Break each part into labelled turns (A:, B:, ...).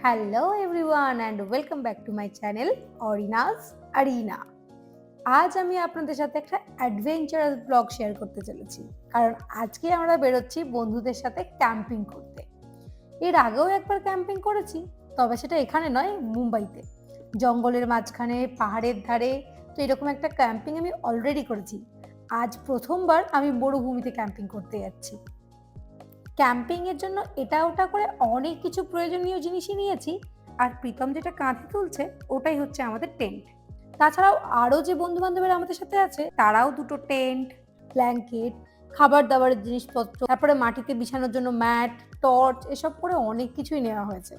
A: Hello everyone and welcome back to my channel অরিনাস আরিনা। আজ আমি আপনাদের সাথে একটা অ্যাডভেঞ্চারাস ব্লগ শেয়ার করতে চলেছি, কারণ আজকে আমরা বেরোচ্ছি বন্ধুদের সাথে ক্যাম্পিং করতে। এর আগেও একবার ক্যাম্পিং করেছি, তবে সেটা এখানে নয়, মুম্বাইতে, জঙ্গলের মাঝখানে পাহাড়ের ধারে। তো এরকম একটা ক্যাম্পিং আমি অলরেডি করেছি। আজ প্রথমবার আমি মরুভূমিতে ক্যাম্পিং করতে যাচ্ছি। ক্যাম্পিং এর জন্য এটা ওটা করে অনেক কিছু প্রয়োজনীয় জিনিসই নিয়েছি, আর প্রীতম যেটা কাঁধে তুলছে ওটাই হচ্ছে আমাদের টেন্ট। তাছাড়াও আরও যে বন্ধু বান্ধবেরা আমাদের সাথে আছে তারাও দুটো টেন্ট, ব্ল্যাঙ্কেট, খাবার দাবারের জিনিসপত্র, তারপরে মাটিতে বিছানোর জন্য ম্যাট, টর্চ, এসব করে অনেক কিছুই নেওয়া হয়েছে।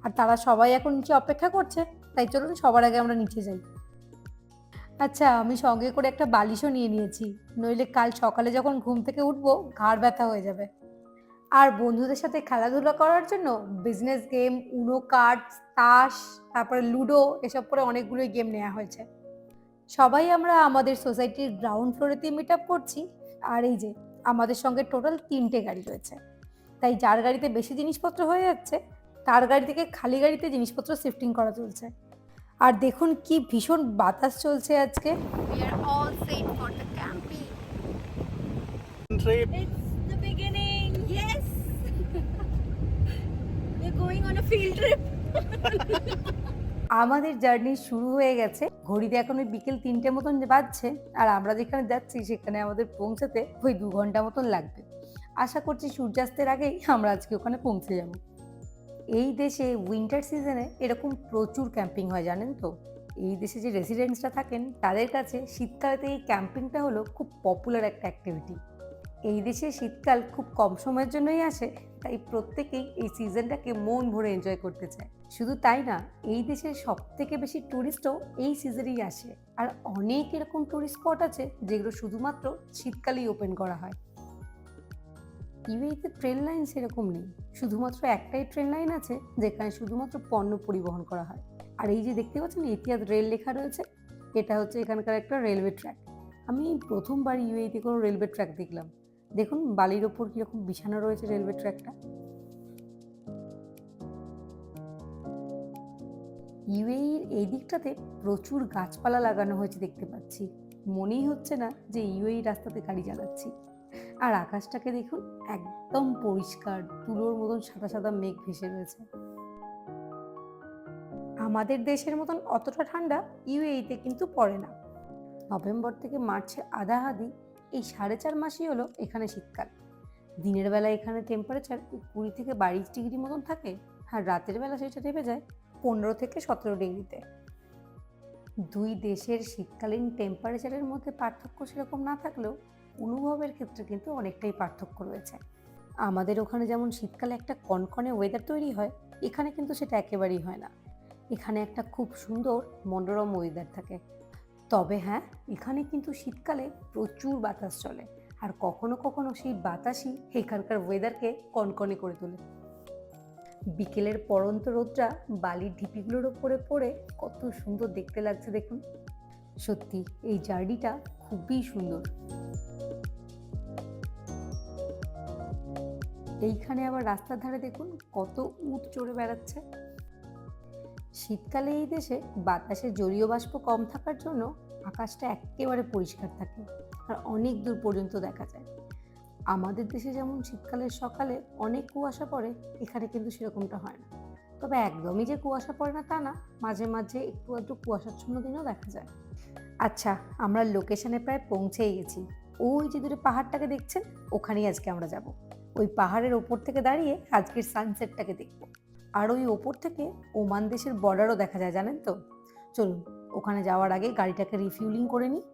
A: আর তারা সবাই এখন নিচে অপেক্ষা করছে, তাই চলুন সবার আগে আমরা নিচে যাই। আচ্ছা, আমি সঙ্গে করে একটা বালিশও নিয়ে নিয়েছি, নইলে কাল সকালে যখন ঘুম থেকে উঠবো ঘাড় ব্যথা হয়ে যাবে। আর বন্ধুদের সাথে খেলাধুলা করার জন্য বিজনেস গেম, উনো কার্ডস, তাস, তারপরে লুডো, এসব করে অনেকগুলোই গেম নেওয়া হয়েছে। সবাই আমরা আমাদের সোসাইটির গ্রাউন্ড ফ্লোরেতেই মিট আপ করছি। আর এই যে আমাদের সঙ্গে টোটাল 3টে গাড়ি রয়েছে, তাই যার গাড়িতে বেশি জিনিসপত্র হয়ে যাচ্ছে তার গাড়ি থেকে খালি গাড়িতে জিনিসপত্র শিফটিং করা চলছে। আর দেখুন কি ভীষণ বাতাস চলছে আজকে। We are all set for the camping.
B: Trip.
C: It's the beginning. Yes. We're going on a field trip.
A: আমাদের জার্নি শুরু হয়ে গেছে। ঘড়িতে এখন ওই বিকেল 3টে মতন বাজছে, আর আমরা যেখানে যাচ্ছি সেখানে আমাদের পৌঁছাতে ওই 2 ঘন্টা মতন লাগবে। আশা করছি সূর্যাস্তের আগেই আমরা আজকে ওখানে পৌঁছে যাব। এই দেশে উইন্টার সিজনে এরকম প্রচুর ক্যাম্পিং হয়, জানেন তো। এই দেশে যে রেসিডেন্টসরা থাকেন তাদের কাছে শীতকালেতে এই ক্যাম্পিংটা হলো খুব পপুলার একটা অ্যাক্টিভিটি। এই দেশে শীতকাল খুব কম সময়ের জন্যই আসে, তাই প্রত্যেকেই এই সিজনটাকে মন ভরে এনজয় করতে চায়। শুধু তাই না, এই দেশের সব থেকে বেশি ট্যুরিস্টও এই সিজনেই আসে। আর অনেক এরকম ট্যুরিস্ট স্পট আছে যেগুলো শুধুমাত্র শীতকালেই ওপেন করা হয়। ইউএইতে ট্রেন লাইন সেরকম নেই, শুধুমাত্র একটাই ট্রেন লাইন আছে যেখানে শুধুমাত্র পণ্য পরিবহন করা হয়। আর এই যে দেখতে পাচ্ছেন এতিয়াদ রেল লেখা রয়েছে, এটা হচ্ছে এখানকার একটা রেলওয়ে ট্র্যাক। আমি প্রথমবার ইউএইতে কোনো রেলওয়ে ট্র্যাক দেখলাম। দেখুন বালির ওপর কিরকম বিছানো রয়েছে রেলওয়ে ট্র্যাকটা। ইউএইর এই দিকটাতে প্রচুর গাছপালা লাগানো হয়েছে দেখতে পাচ্ছি। মনেই হচ্ছে না যে ইউএই রাস্তাতে গাড়ি চালাচ্ছি। আর আকাশটাকে দেখুন, একদম পরিষ্কার, তুলোর মতন সাদা সাদা মেঘ ভেসে রয়েছে। আমাদের দেশের মতন অতটা ঠান্ডা ইউএইতে কিন্তু পড়ে না। নভেম্বর থেকে মার্চের আধাআধি এই 4.5 মাসই হলো এখানে শীতকাল। দিনের বেলা এখানে টেম্পারেচার 20 থেকে 22 ডিগ্রি মতন থাকে, আর রাতের বেলা সেটা নেমে যায় 15 থেকে 17 ডিগ্রিতে। দুই দেশের শীতকালীন টেম্পারেচারের মধ্যে পার্থক্য সেরকম না থাকলেও অনুভবের ক্ষেত্রে কিন্তু অনেকটাই পার্থক্য রয়েছে। আমাদের ওখানে যেমন শীতকালে একটা কনকনে ওয়েদার তৈরি হয়, এখানে কিন্তু সেটা একেবারেই হয় না। এখানে একটা খুব সুন্দর মনোরম ওয়েদার থাকে। তবে হ্যাঁ, এখানে কিন্তু শীতকালে প্রচুর বাতাস চলে, আর কখনো কখনো সেই বাতাসই এখানকার ওয়েদারকে কনকনে করে তোলে। বিকেলের পড়ন্ত রোদটা বালির ঢিপিগুলোর ওপরে পড়ে কত সুন্দর দেখতে লাগছে দেখুন। সত্যি এই জার্নিটা খুবই সুন্দর। এইখানে আবার রাস্তার ধারে দেখুন কত উট চড়ে বেড়াচ্ছে। শীতকালে এই দেশে বাতাসে জলীয় বাষ্প কম থাকার জন্য আকাশটা একেবারে পরিষ্কার থাকে, আর অনেক দূর পর্যন্ত দেখা যায়। আমাদের দেশে যেমন শীতকালের সকালে অনেক কুয়াশা পড়ে, এখানে কিন্তু সেরকমটা হয় না। তবে একদমই যে কুয়াশা পড়ে না তা না, মাঝে মাঝে একটু আধটু কুয়াশাচ্ছন্ন দিনও দেখা যায়। আচ্ছা, আমরা লোকেশনে প্রায় পৌঁছেই গেছি। ওই যে দূরে পাহাড়টাকে দেখছেন, ওখানেই আজকে আমরা যাব। ওই পাহাড়ের ওপর থেকে দাঁড়িয়ে আজকের সানসেটটাকে দেখব। আর ওই ওপর থেকে ওমান দেশের বর্ডারও দেখা যায়, জানেন তো। চলুন ওখানে যাওয়ার আগে গাড়িটাকে রিফিউলিং করে নিই,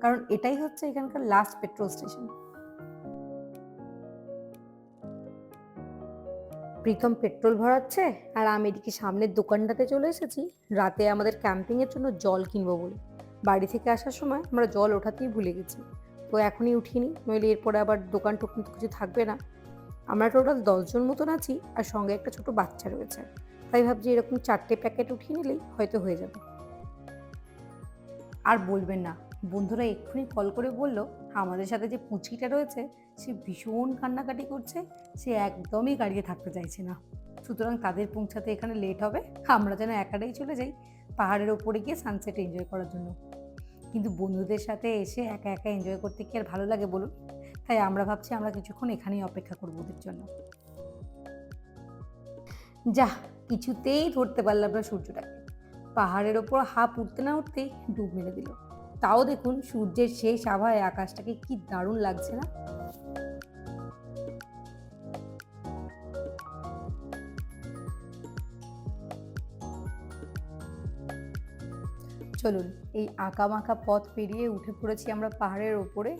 A: কারণ এটাই হচ্ছে এখানকার last petrol station. Pritam petrol ভরাচ্ছে, আর আমি এদিকে সামনের দোকানটাতে চলে এসেছি রাতে আমাদের ক্যাম্পিংয়ের জন্য জল কিনবো বলে। বাড়ি থেকে আসার সময় আমরা জল ওঠাতেই ভুলে গেছি, তো এখনই উঠিনি, নইলে এরপরে আবার দোকান টোকান তো কিছু থাকবে না। আমরা টোটাল 10 জন মতন আছি, আর সঙ্গে একটা ছোট বাচ্চা রয়েছে, তাই ভাবছি এরকম 4টে প্যাকেট উঠিয়ে নিলেই হয়তো হয়ে যাবে। আর বলবেন না, বন্ধুরা এক্ষুনি কল করে বলল আমাদের সাথে যে পুঁচকিটা রয়েছে সে ভীষণ কান্নাকাটি করছে, সে একদমই গাড়িতে থাকতে চাইছে না। সুতরাং তাদের পৌঁছাতে এখানে লেট হবে, আমরা যেন একাটাই চলে যাই পাহাড়ের ওপরে গিয়ে সানসেট এনজয় করার জন্য। কিন্তু বন্ধুদের সাথে এসে একা একা এনজয় করতে কি আর ভালো লাগে বলুন? তাই আমরা ভাবছি আমরা কিছুক্ষণ এখানেই অপেক্ষা করবো ওদের জন্য। যা, কিছুতেই ধরতে পারলাম না সূর্যটাকে। পাহাড়ের ওপর হাফ উঠতে না উঠতেই ডুব মেরে দিল। তাও দেখুন সূর্যের শেষ আভায় আকাশটাকে কি দারুণ লাগছে না? চলুন, এই আঁকা বাঁকা পথ পেরিয়ে উঠে পড়েছি আমরা পাহাড়ের ওপরে।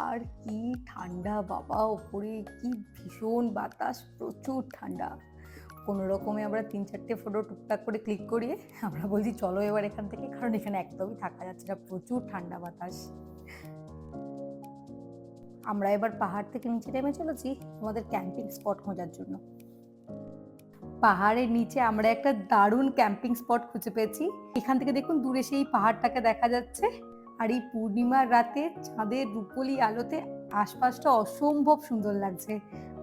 A: আর কি ঠান্ডা বাবা, ওপরে কি ভীষণ বাতাস, প্রচুর ঠান্ডা। কোনো রকমে আমরা 3-4টে ফটো টুকটাক করে ক্লিক করিয়ে আমরা বলছি চলো এবার এখান থেকে, কারণ এখানে একদমই থাকা যাচ্ছে না, প্রচুর ঠান্ডা বাতাস। আমরা এবার পাহাড় থেকে নিচে নেমে চলেছি আমাদের ক্যাম্পিং স্পট খোঁজার জন্য। পাহাড়ের নিচে আমরা একটা দারুণ ক্যাম্পিং স্পট খুঁজে পেয়েছি। এখান থেকে দেখুন দূরে সেই পাহাড়টাকে দেখা যাচ্ছে, আর এই পূর্ণিমার রাতে চাঁদের রূপোলি আলোতে আশপাশটা অসম্ভব সুন্দর লাগছে।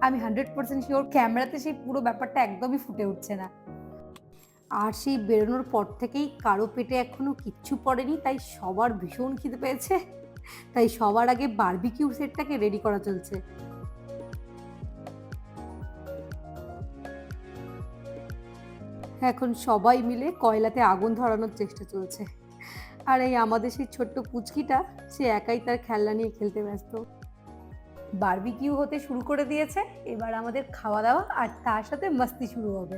A: আমি 100% শিওর ক্যামেরাতে সেই পুরো ব্যাপারটা একদমই ফুটে উঠছে না। আর সেই বেরোনোর পর থেকেই কারো পেটে এখনো কিচ্ছু পড়েনি, তাই সবার ভীষণ খিদে পেয়েছে। তাই সবার আগে বারবিকিউ সেটটাকে রেডি করা চলছে। এখন সবাই মিলে কয়লাতে আগুন ধরানোর চেষ্টা চলছে। আর এই আমাদের সেই ছোট্ট পুচকিটা, সে একাই তার খেলনা নিয়ে খেলতে ব্যস্ত। বারবিকিউ হতে শুরু করে দিয়েছে, এবার আমাদের খাওয়া দাওয়া আর তার সাথে মাস্তি শুরু হবে।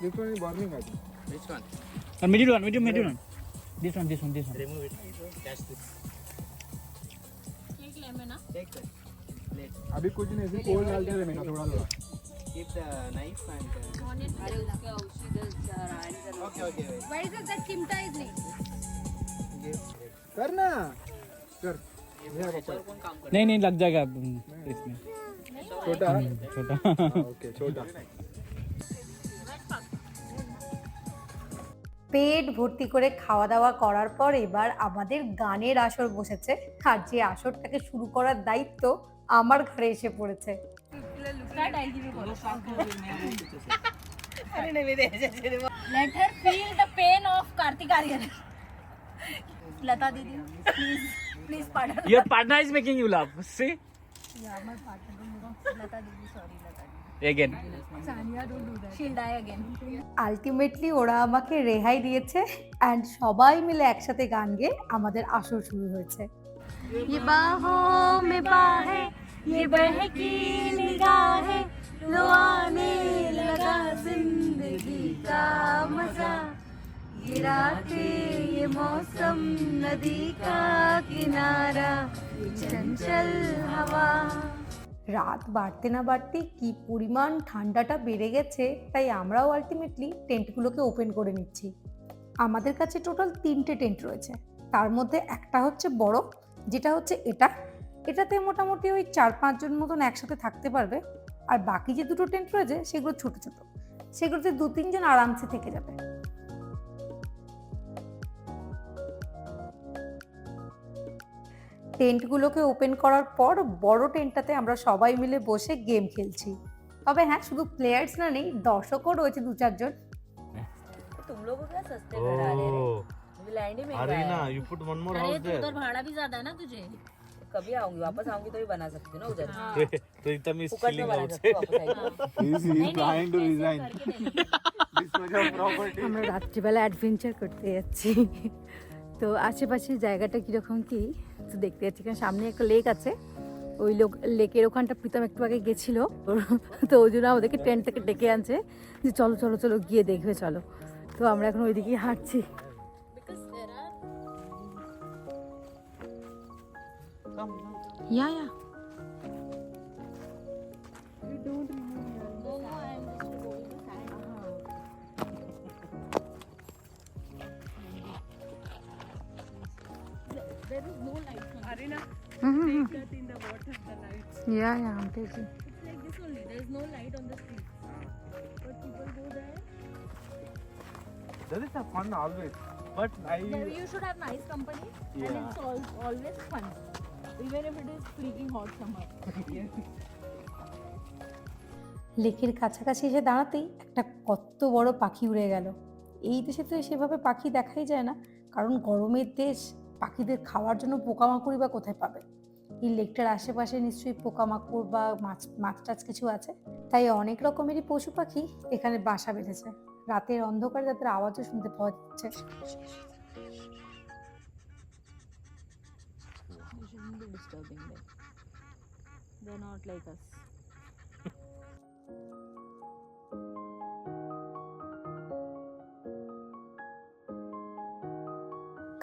B: This one is burning, I think.
D: Which one?
E: Middle one. This one.
D: Remove it. Catch this.
C: एक लेमन ना
D: Take that. Plate.
B: अभी कुछ नहीं, ऐसे कोल डाल दिया मैंने थोड़ा थोड़ा।
D: Keep the knife and.
C: Onion
D: Okay, okay, wait.
C: What is that चिमटा इज नहीं
D: Give.
B: करना कर।
E: नहीं लग जाएगा इसमें।
B: छोटा
E: छोटा।
B: ओके छोटा।
A: পেট ভর্তি করে খাওয়া দাওয়া করার পর এবার আমাদের গানের আসর বসেছে, আর যে আসরটাকে শুরু করার দায়িত্ব আমার ঘরে এসে পড়েছে।
C: Let her feel the pain of Kartik Aaryan Lata didi please please pardon
E: Your partner is making you laugh. See?
C: Yeah my partner Lata didi sorry Lata didi
E: Again.
C: Sania don't do that she will die again
A: ultimately ওরা আমাকে রেহাই দিয়েছে, অ্যান্ড সবাই মিলে একসাথে গান গেয়ে আমাদের আসর শুরু হয়েছে।
C: ये बाहों में बाहें ये बहकी निगाहें लो आने लगा जिंदगी का मजा ये रातें ये मौसम नदी का किनारा ये चंचल हवा
A: রাত বাড়তে না বাড়তেই কি পরিমাণ ঠান্ডাটা বেড়ে গেছে, তাই আমরাও আলটিমেটলি টেন্টগুলোকে ওপেন করে নিচ্ছি। আমাদের কাছে টোটাল 3টে টেন্ট রয়েছে, তার মধ্যে একটা হচ্ছে বড়, যেটা হচ্ছে এটাতে মোটামুটি ওই 4-5 জন মতন একসাথে থাকতে পারবে। আর বাকি যে দুটো টেন্ট রয়েছে সেগুলো ছোট ছোট, সেগুলোতে 2-3 জন আরামসে থেকে যাবে। টেন্টগুলোকে ওপেন করার পর বড় টেন্টটাতে আমরা সবাই মিলে বসে গেম খেলছি। তবে হ্যাঁ, শুধু প্লেয়ার্স না, নেই দর্শকও রয়েছে 2-4 জন।
F: तुम लोग क्या सस्ते घर आ रहे हैं लैंड ही महंगा
G: अरे
F: है
G: ना you put one more
C: अरे
G: house
C: तो
G: there
C: उधर भाड़ा भी ज्यादा है ना तुझे
F: कभी आऊंगी वापस आऊंगी तो भी बना सकती हूँ ना उधर
G: तो इतना is
F: फुकट में
G: chilling
F: बना सकती
G: outside
F: हूँ वापस आएगी
B: He is trying to resign. This much of property.
A: আমরা রাত্রিবেলা অ্যাডভেঞ্চার করতে যাচ্ছি। তো আশেপাশে জায়গাটা কীরকম কি তো দেখতে যাচ্ছি, কারণ সামনে একটা লেক আছে। ওই লেকের ওখানটা প্রীতম একটু আগে গেছিলো, তো ওই জন্য আমাদেরকে টেন্ট থেকে ডেকে আনছে যে চলো চলো চলো গিয়ে দেখবে চলো। তো আমরা এখন ওইদিকেই হাঁটছি।
C: या That in the water, the lights.
A: Yeah, I'm taking.
C: It's like this only. There is no light on the street. But people go there.
B: That is a fun always. But
C: There you should have nice company. And
B: Yeah.
C: it's always fun. Even if it is freaking hot summer.
A: লেকের কাছাকাছি এসে দাঁড়াতেই একটা কত বড় পাখি উড়ে গেল। এই দেশে তো সেভাবে পাখি দেখাই যায় না, কারণ গরমের দেশ, পাখিদের খাওয়ার জন্য পোকামাকড়ই বা কোথায় পাবে। এই লেকটার আশেপাশে নিশ্চয়ই পোকামাকড় বা মাছ টাছ কিছু আছে, তাই অনেক রকমেরই পশু পাখি এখানে বাসা বেঁধেছে। রাতের অন্ধকারে তাদের আওয়াজও শুনতে পাওয়া যাচ্ছে।
C: You shouldn't be disturbing them. They're not like us.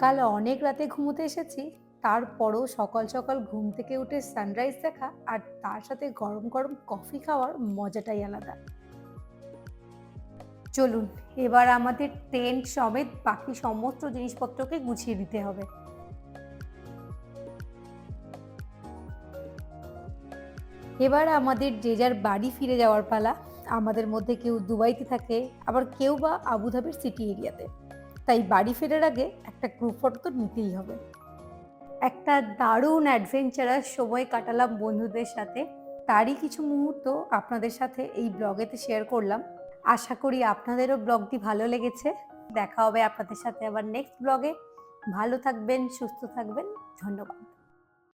A: কাল অনেক রাতে ঘুমোতে এসেছি, তারপরও সকাল সকাল ঘুম থেকে উঠে সানরাইজ দেখা আর তার সাথে গরম গরম কফি খাওয়ার মজাটাই আলাদা। চলুন এবার আমাদের টেন্ট সমেত বাকি সমস্ত জিনিসপত্রকে গুছিয়ে দিতে হবে। এবার আমাদের যে যার বাড়ি ফিরে যাওয়ার পালা। আমাদের মধ্যে কেউ দুবাইতে থাকে, আবার কেউ বা আবুধাবির সিটি এরিয়াতে, তাই বাড়ি ফেরার আগে একটা গ্রুপ ফটো তো নিতেই হবে। একটা দারুণ অ্যাডভেঞ্চারাস সময় কাটালাম বন্ধুদের সাথে, তারই কিছু মুহূর্ত আপনাদের সাথে এই ব্লগেতে শেয়ার করলাম। আশা করি আপনাদেরও ব্লগটি ভালো লেগেছে। দেখা হবে আপনাদের সাথে আবার নেক্সট ব্লগে। ভালো থাকবেন, সুস্থ থাকবেন, ধন্যবাদ।